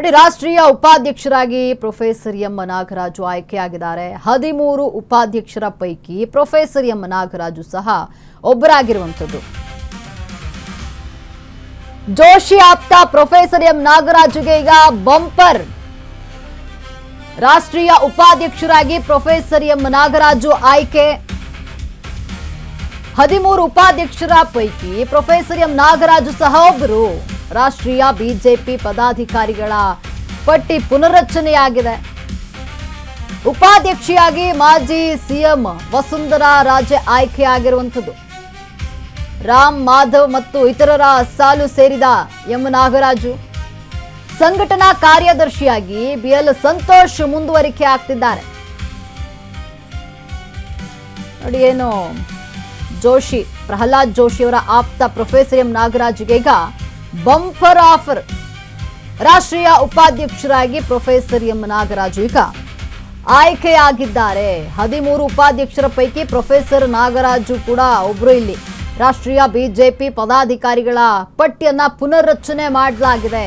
ನೋಡಿ, ರಾಷ್ಟ್ರೀಯ ಉಪಾಧ್ಯಕ್ಷರಾಗಿ ಪ್ರೊಫೆಸರ್ ಎಂ ನಾಗರಾಜು ಆಯ್ಕೆಯಾಗಿದ್ದಾರೆ. 13 ಉಪಾಧ್ಯಕ್ಷರ ಪೈಕಿ ಪ್ರೊಫೆಸರ್ ಎಂ ನಾಗರಾಜು ಸಹ ಒಬ್ಬರಾಗಿರುವಂಥದ್ದು. ಜೋಶಿ ಆಪ್ತ ಪ್ರೊಫೆಸರ್ ಎಂ ನಾಗರಾಜುಗೆ ಈಗ ಬಂಪರ್. ರಾಷ್ಟ್ರೀಯ ಉಪಾಧ್ಯಕ್ಷರಾಗಿ ಪ್ರೊಫೆಸರ್ ಎಂ ನಾಗರಾಜು ಆಯ್ಕೆ. 13 ಉಪಾಧ್ಯಕ್ಷರ ಪೈಕಿ ಪ್ರೊಫೆಸರ್ ಎಂ ನಾಗರಾಜು ಸಹ ಒಬ್ಬರು. ರಾಷ್ಟ್ರೀಯ ಬಿಜೆಪಿ ಪದಾಧಿಕಾರಿಗಳ ಪಟ್ಟಿ ಪುನರ್ರಚನೆಯಾಗಿದೆ. ಉಪಾಧ್ಯಕ್ಷೆಯಾಗಿ ಮಾಜಿ ಸಿಎಂ ವಸುಂಧರಾ ರಾಜೆ ಆಯ್ಕೆಯಾಗಿರುವಂಥದ್ದು. ರಾಮ್ ಮಾಧವ್ ಮತ್ತು ಇತರರ ಸಾಲು ಸೇರಿದ ಎಂ ನಾಗರಾಜು. ಸಂಘಟನಾ ಕಾರ್ಯದರ್ಶಿಯಾಗಿ ಬಿಎಲ್ ಸಂತೋಷ್ ಮುಂದುವರಿಕೆ ಆಗ್ತಿದ್ದಾರೆ. ನೋಡಿ, ಏನು ಜೋಶಿ, ಪ್ರಹ್ಲಾದ್ ಜೋಶಿ ಅವರ ಆಪ್ತ ಪ್ರೊಫೆಸರ್ ಎಂ ನಾಗರಾಜ್ಗೆ ಈಗ ಬಂಪರ್ ಆಫರ್. ರಾಷ್ಟ್ರೀಯ ಉಪಾಧ್ಯಕ್ಷರಾಗಿ ಪ್ರೊಫೆಸರ್ ಎಂ ನಾಗರಾಜು ಈಗ ಆಯ್ಕೆಯಾಗಿದ್ದಾರೆ. 13 ಉಪಾಧ್ಯಕ್ಷರ ಪೈಕಿ ಪ್ರೊಫೆಸರ್ ನಾಗರಾಜು ಕೂಡ ಒಬ್ರು. ಇಲ್ಲಿ ರಾಷ್ಟ್ರೀಯ ಬಿಜೆಪಿ ಪದಾಧಿಕಾರಿಗಳ ಪಟ್ಟಿಯನ್ನ ಪುನರ್ರಚನೆ ಮಾಡಲಾಗಿದೆ.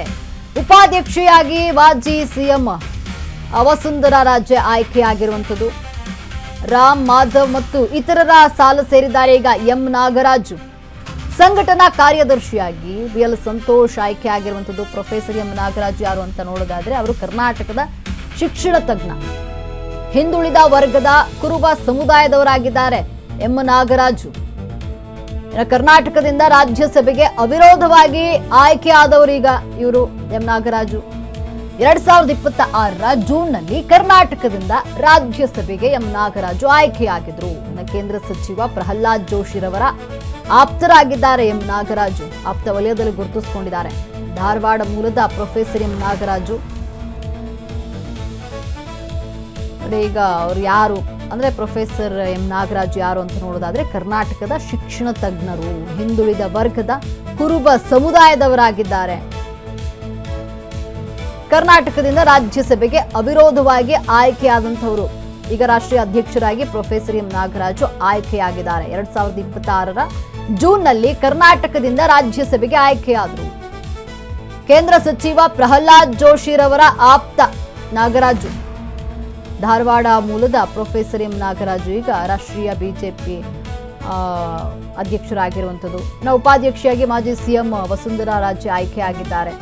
ಉಪಾಧ್ಯಕ್ಷೆಯಾಗಿ ಮಾಜಿ ಸಿಎಂ ವಸುಂಧರಾ ರಾಜೆ ಆಯ್ಕೆಯಾಗಿರುವಂಥದ್ದು. ರಾಮ್ ಮಾಧವ್ ಮತ್ತು ಇತರರ ಸಾಲು ಸೇರಿದ್ದಾರೆ ಈಗ ಎಂ ನಾಗರಾಜು. ಸಂಘಟನಾ ಕಾರ್ಯದರ್ಶಿಯಾಗಿ ಬಿಎಲ್ ಸಂತೋಷ್ ಆಯ್ಕೆ ಆಗಿರುವಂಥದ್ದು. ಪ್ರೊಫೆಸರ್ ಎಂ ನಾಗರಾಜು ಯಾರು ಅಂತ ನೋಡೋದಾದ್ರೆ ಅವರು ಕರ್ನಾಟಕದ ಶಿಕ್ಷಣ ತಜ್ಞ, ಹಿಂದುಳಿದ ವರ್ಗದ ಕುರುಬ ಸಮುದಾಯದವರಾಗಿದ್ದಾರೆ ಎಂ ನಾಗರಾಜು. ಕರ್ನಾಟಕದಿಂದ ರಾಜ್ಯಸಭೆಗೆ ಅವಿರೋಧವಾಗಿ ಆಯ್ಕೆಯಾದವರೀಗ ಇವರು ಎಂ ನಾಗರಾಜು. 2026ರ ಜೂನ್ನಲ್ಲಿ ಕರ್ನಾಟಕದಿಂದ ರಾಜ್ಯಸಭೆಗೆ ಎಂ ನಾಗರಾಜು ಆಯ್ಕೆಯಾಗಿದ್ರು. ಕೇಂದ್ರ ಸಚಿವ ಪ್ರಹ್ಲಾದ್ ಜೋಶಿರವರ ಆಪ್ತರಾಗಿದ್ದಾರೆ ಎಂ ನಾಗರಾಜು. ಆಪ್ತ ವಲಯದಲ್ಲಿ ಗುರುತಿಸಿಕೊಂಡಿದ್ದಾರೆ. ಧಾರವಾಡ ಮೂಲದ ಪ್ರೊಫೆಸರ್ ಎಂ ನಾಗರಾಜು. ಈಗ ಅವ್ರು ಯಾರು ಅಂದ್ರೆ ಪ್ರೊಫೆಸರ್ ಎಂ ನಾಗರಾಜು ಯಾರು ಅಂತ ನೋಡೋದಾದ್ರೆ ಕರ್ನಾಟಕದ ಶಿಕ್ಷಣ ತಜ್ಞರು, ಹಿಂದುಳಿದ ವರ್ಗದ ಕುರುಬ ಸಮುದಾಯದವರಾಗಿದ್ದಾರೆ. ಕರ್ನಾಟಕದಿಂದ ರಾಜ್ಯಸಭೆಗೆ ಅವಿರೋಧವಾಗಿ ಆಯ್ಕೆಯಾದಂಥವರು. ಈಗ ರಾಷ್ಟ್ರೀಯ ಅಧ್ಯಕ್ಷರಾಗಿ ಪ್ರೊಫೆಸರ್ ಎಂ ನಾಗರಾಜು ಆಯ್ಕೆಯಾಗಿದ್ದಾರೆ. 2026ರ ಜೂನ್ನಲ್ಲಿ ಕರ್ನಾಟಕದಿಂದ ರಾಜ್ಯಸಭೆಗೆ ಆಯ್ಕೆಯಾದರು. ಕೇಂದ್ರ ಸಚಿವ ಪ್ರಹ್ಲಾದ್ ಜೋಶಿರವರ ಆಪ್ತ ನಾಗರಾಜು. ಧಾರವಾಡ ಮೂಲದ ಪ್ರೊಫೆಸರ್ ಎಂ ನಾಗರಾಜು ಈಗ ರಾಷ್ಟ್ರೀಯ ಬಿಜೆಪಿ ಅಧ್ಯಕ್ಷರಾಗಿರುವಂಥದ್ದು. ಉಪಾಧ್ಯಕ್ಷೆಯಾಗಿ ಮಾಜಿ ಸಿಎಂ ವಸುಂಧರಾ ರಾಜೆ ಆಯ್ಕೆಯಾಗಿದ್ದಾರೆ.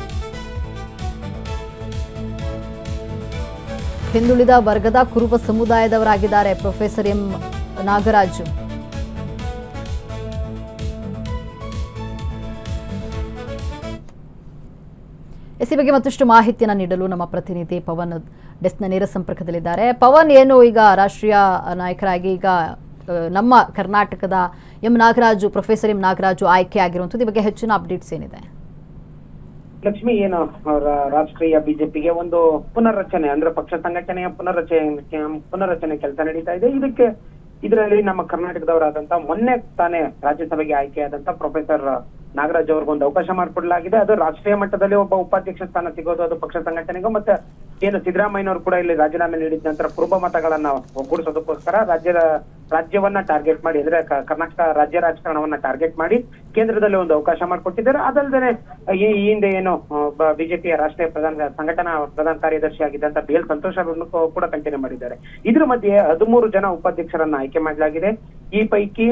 ಹಿಂದುಳಿದ ವರ್ಗದ ಕುರುಬ ಸಮುದಾಯದವರಾಗಿದ್ದಾರೆ ಪ್ರೊಫೆಸರ್ ಎಂ ನಾಗರಾಜು. ಈ ಬಗ್ಗೆ ಮತ್ತಷ್ಟು ಮಾಹಿತಿಯನ್ನು ನೀಡಲು ನಮ್ಮ ಪ್ರತಿನಿಧಿ ಪವನ್ ಡೆಸ್ಕ್ನ ನೇರ ಸಂಪರ್ಕದಲ್ಲಿದ್ದಾರೆ. ಪವನ್, ಏನು ಈಗ ರಾಷ್ಟ್ರೀಯ ನಾಯಕರಾಗಿ ಈಗ ನಮ್ಮ ಕರ್ನಾಟಕದ M Nagaraju, professor M Nagaraju ಆಯ್ಕೆ ಆಗಿರುವಂಥದ್ದು, ಈ ಬಗ್ಗೆ ಹೆಚ್ಚಿನ ಅಪ್ಡೇಟ್ಸ್ ಏನಿದೆ? ಲಕ್ಷ್ಮಿ, ಏನು ರಾಷ್ಟ್ರೀಯ ಬಿಜೆಪಿಗೆ ಒಂದು ಪುನರ್ರಚನೆ ಅಂದ್ರೆ ಪಕ್ಷ ಸಂಘಟನೆಯ ಪುನರ್ರಚನೆ ಕೆಲಸ ನಡೀತಾ ಇದೆ. ಇದರಲ್ಲಿ ನಮ್ಮ ಕರ್ನಾಟಕದವರಾದಂತಹ ಮೊನ್ನೆ ತಾನೇ ರಾಜ್ಯಸಭೆಗೆ ಆಯ್ಕೆಯಾದಂತ ಪ್ರೊಫೆಸರ್ ನಾಗರಾಜ್ ಅವ್ರಿಗೊಂದು ಅವಕಾಶ ಮಾಡಿಕೊಡಲಾಗಿದೆ. ಅದು ರಾಷ್ಟ್ರೀಯ ಮಟ್ಟದಲ್ಲಿ ಒಬ್ಬ ಉಪಾಧ್ಯಕ್ಷ ಸ್ಥಾನ ಸಿಗೋದು ಅದು ಪಕ್ಷ ಸಂಘಟನೆಗೂ, ಮತ್ತೆ ಏನು ಸಿದ್ದರಾಮಯ್ಯನವರು ಕೂಡ ಇಲ್ಲಿ ರಾಜೀನಾಮೆ ನೀಡಿದ ನಂತರ ಕುರುಬ ಮತಗಳನ್ನ ಒಗ್ಗೂಡಿಸೋದಕ್ಕೋಸ್ಕರ ರಾಜ್ಯವನ್ನ ಟಾರ್ಗೆಟ್ ಮಾಡಿ, ಅಂದ್ರೆ ಕರ್ನಾಟಕ ರಾಜ್ಯ ರಾಜಕಾರಣವನ್ನ ಟಾರ್ಗೆಟ್ ಮಾಡಿ ಕೇಂದ್ರದಲ್ಲಿ ಒಂದು ಅವಕಾಶ ಮಾಡಿಕೊಟ್ಟಿದ್ದಾರೆ. ಅದಲ್ಲದೆ ಈ ಹಿಂದೆ ಏನು ಬಿಜೆಪಿಯ ರಾಷ್ಟ್ರೀಯ ಸಂಘಟನಾ ಪ್ರಧಾನ ಕಾರ್ಯದರ್ಶಿ ಆಗಿದ್ದಂತ ಬಿಎಲ್ ಸಂತೋಷ್ ಅವರನ್ನು ಕೂಡ ಕಂಟಿನ್ಯೂ ಮಾಡಿದ್ದಾರೆ. ಇದ್ರ ಮಧ್ಯೆ 13 ಜನ ಉಪಾಧ್ಯಕ್ಷರನ್ನ ಆಯ್ಕೆ ಮಾಡಲಾಗಿದೆ. ಈ ಪೈಕಿ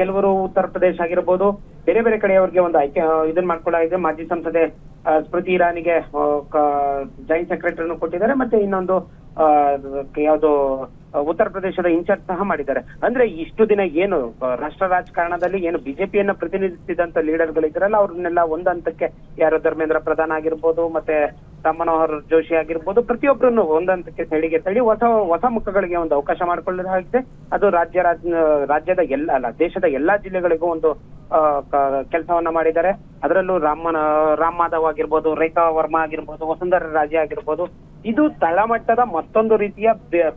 ಕೆಲವರು ಉತ್ತರ ಪ್ರದೇಶ ಆಗಿರ್ಬೋದು, ಬೇರೆ ಬೇರೆ ಕಡೆಯವರಿಗೆ ಒಂದು ಆಯ್ಕೆ ಇದನ್ನ ಮಾಡ್ಕೊಳ್ಳಲಾಗಿದೆ. ಮಾಜಿ ಸಂಸದೆ ಸ್ಮೃತಿ ಇರಾನಿಗೆ ಜಾಯಿಂಟ್ ಸೆಕ್ರೆಟರಿಯನ್ನು ಕೊಟ್ಟಿದ್ದಾರೆ. ಮತ್ತೆ ಇನ್ನೊಂದು ಯಾವುದು ಉತ್ತರ ಪ್ರದೇಶದ ಇನ್ಚಾರ್ಜ್ ಸಹ ಮಾಡಿದ್ದಾರೆ. ಅಂದ್ರೆ ಇಷ್ಟು ದಿನ ಏನು ರಾಷ್ಟ್ರ ರಾಜಕಾರಣದಲ್ಲಿ ಏನು ಬಿಜೆಪಿಯನ್ನ ಪ್ರತಿನಿಧಿಸಿದಂತ ಲೀಡರ್ಗಳಿದ್ರಲ್ಲ, ಅವ್ರನ್ನೆಲ್ಲ ಒಂದು ಹಂತಕ್ಕೆ, ಯಾರು ಧರ್ಮೇಂದ್ರ ಪ್ರಧಾನ್ ಆಗಿರ್ಬೋದು, ಮತ್ತೆ ರಾಮ್ ಮನೋಹರ್ ಜೋಶಿ ಆಗಿರ್ಬೋದು, ಪ್ರತಿಯೊಬ್ಬರನ್ನು ಒಂದಂತಕ್ಕೆ ತಳಿ ಹೊಸ ಮುಖಗಳಿಗೆ ಒಂದು ಅವಕಾಶ ಮಾಡಿಕೊಳ್ಳಲಾಗಿದೆ. ಅದು ರಾಜ್ಯದ ದೇಶದ ಎಲ್ಲಾ ಜಿಲ್ಲೆಗಳಿಗೂ ಒಂದು ಕೆಲಸವನ್ನ ಮಾಡಿದ್ದಾರೆ. ಅದರಲ್ಲೂ ರಾಮ್ ಮಾಧವ್ ಆಗಿರ್ಬೋದು, ರೇಖಾ ವರ್ಮಾ ಆಗಿರ್ಬೋದು, ವಸುಂಧರಾ ರಾಜೆ ಆಗಿರ್ಬೋದು, ಇದು ತಳಮಟ್ಟದ ಮತ್ತೊಂದು ರೀತಿಯ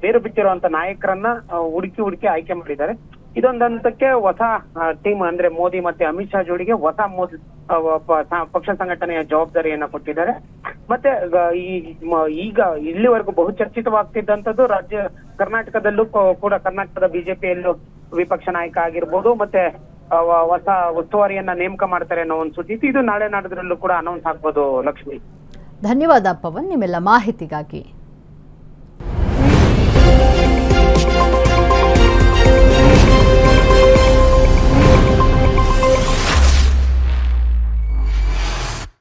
ಬೇರು ಬಿಟ್ಟಿರುವಂತ ನಾಯಕರನ್ನ ಹುಡುಕಿ ಆಯ್ಕೆ ಮಾಡಿದ್ದಾರೆ. ಇದೊಂದು ಹಂತಕ್ಕೆ ಹೊಸ ಟೀಮ್ ಅಂದ್ರೆ ಮೋದಿ ಮತ್ತೆ ಅಮಿತ್ ಶಾ ಜೋಡಿಗೆ ಹೊಸ ಪಕ್ಷ ಸಂಘಟನೆಯ ಜವಾಬ್ದಾರಿಯನ್ನ ಕೊಟ್ಟಿದ್ದಾರೆ. ಮತ್ತೆ ಈಗ ಇಲ್ಲಿವರೆಗೂ ಬಹುಚರ್ಚಿತವಾಗ್ತಿದ್ದಂಥದ್ದು ಕರ್ನಾಟಕದಲ್ಲೂ ಕೂಡ ಕರ್ನಾಟಕದ ಬಿಜೆಪಿಯಲ್ಲೂ ವಿಪಕ್ಷ ನಾಯಕ ಆಗಿರ್ಬೋದು, ಮತ್ತೆ ಹೊಸ ಉಸ್ತುವಾರಿಯನ್ನ ನೇಮಕ ಮಾಡ್ತಾರೆ ಅನ್ನೋ ಒಂದು ಸುದ್ದಿ ಇದು ನಾಳೆ ನಾಡಿದ್ರಲ್ಲೂ ಕೂಡ ಅನೌನ್ಸ್ ಆಗ್ಬೋದು. ಲಕ್ಷ್ಮಿ, ಧನ್ಯವಾದ ಪವನ್ ನಿಮ್ಮೆಲ್ಲ ಮಾಹಿತಿಗಾಗಿ.